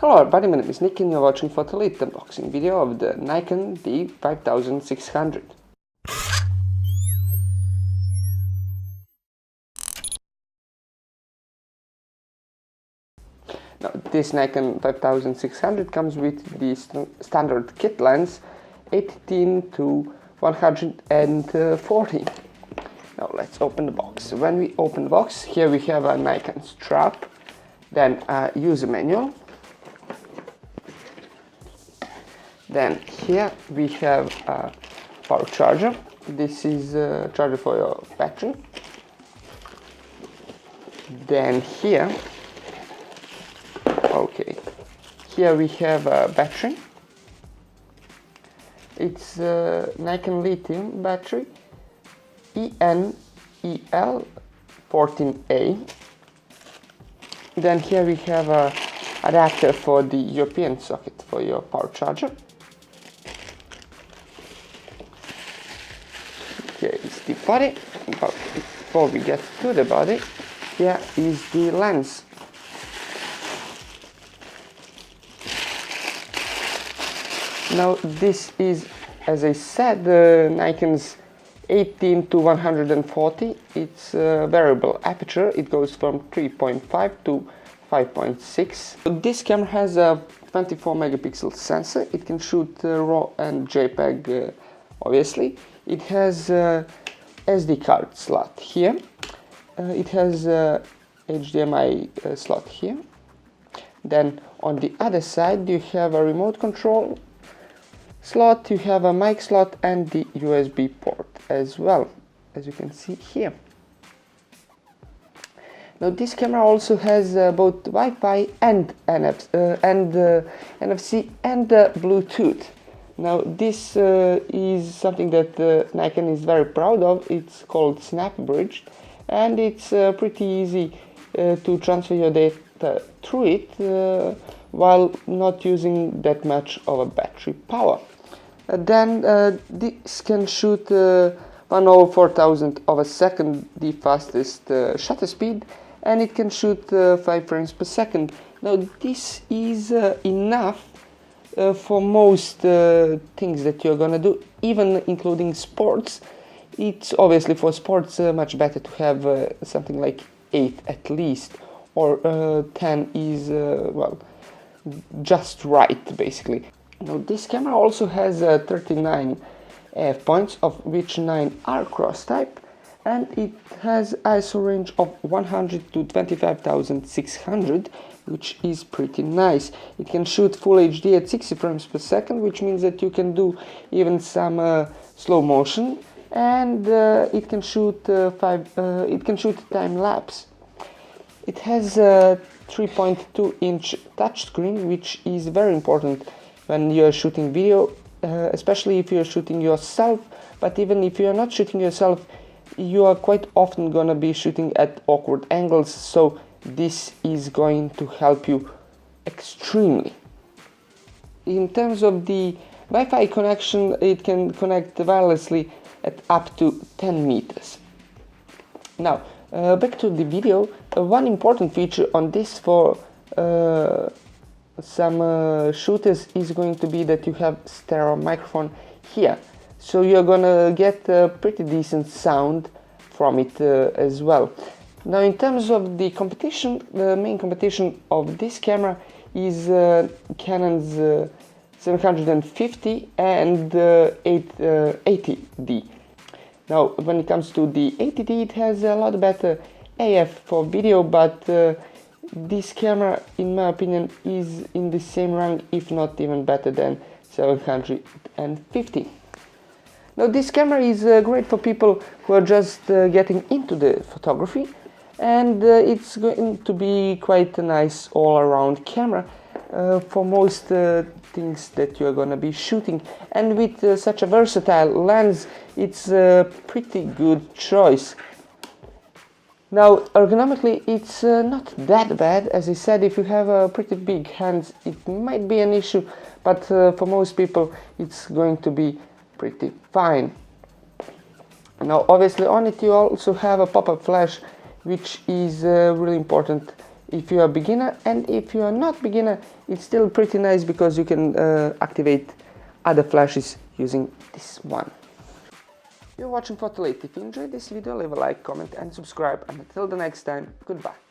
Hello everybody, my name is Nick and you're watching for the Leet unboxing video of the Nikon D5600. Now, this Nikon 5600 comes with the standard kit lens 18 to 140. Now let's open the box. When we open the box, here we have a Nikon strap, then a user manual. Then here we have a power charger. This is a charger for your battery. Then here we have a battery. It's a Nikon lithium battery ENEL14A. Then here we have a adapter for the European socket for your power charger. Here is the body, but before we get to the body, here is the lens. Now this is, as I said, the Nikon's 18 to 140. It's a variable aperture. It goes from 3.5 to 5.6. This camera has a 24 megapixel sensor. It can shoot RAW and JPEG, obviously. It has a SD card slot here. It has a HDMI slot here. Then on the other side you have a remote control slot, you have a mic slot and the USB port as well, as you can see here. Now this camera also has both Wi-Fi and NFC and Bluetooth. Now this is something that Nikon is very proud of. It's called Snap Bridge, and it's pretty easy to transfer your data through it while not using that much of a battery power. Then this can shoot 1/4,000 of a second, the fastest shutter speed, and it can shoot 5 frames per second. Now this is enough for most things that you're gonna do, even including sports. It's obviously for sports much better to have something like 8 at least, or 10 is well, just right basically. Now this camera also has 39 f points, of which 9 are cross type, and it has ISO range of 100 to 25,600, which is pretty nice. It can shoot full HD at 60 frames per second, which means that you can do even some slow motion, and it can shoot time lapse. It has a 3.2-inch touchscreen, which is very important when you're shooting video, especially if you're shooting yourself. But even if you're not shooting yourself, you are quite often gonna be shooting at awkward angles, so this is going to help you extremely. In terms of the Wi-Fi connection, it can connect wirelessly at up to 10 meters. Now, back to the video. One important feature on this for some shooters is going to be that you have stereo microphone here, so you're gonna get a pretty decent sound from it as well. Now in terms of the competition, the main competition of this camera is Canon's 750 and 80D. Now when it comes to the 80D, it has a lot better AF for video, but this camera, in my opinion, is in the same rank, if not even better than 750. Now this camera is great for people who are just getting into the photography, and it's going to be quite a nice all-around camera for most things that you're gonna be shooting. And with such a versatile lens, it's a pretty good choice. Now ergonomically, it's not that bad. As I said, if you have pretty big hands, it might be an issue, but for most people it's going to be pretty fine. Now obviously on it you also have a pop-up flash, which is really important if you are a beginner, and if you are not beginner, it's still pretty nice because you can activate other flashes using this one. You're watching Leet. If you enjoyed this video, leave a like, comment and subscribe, and until the next time, goodbye.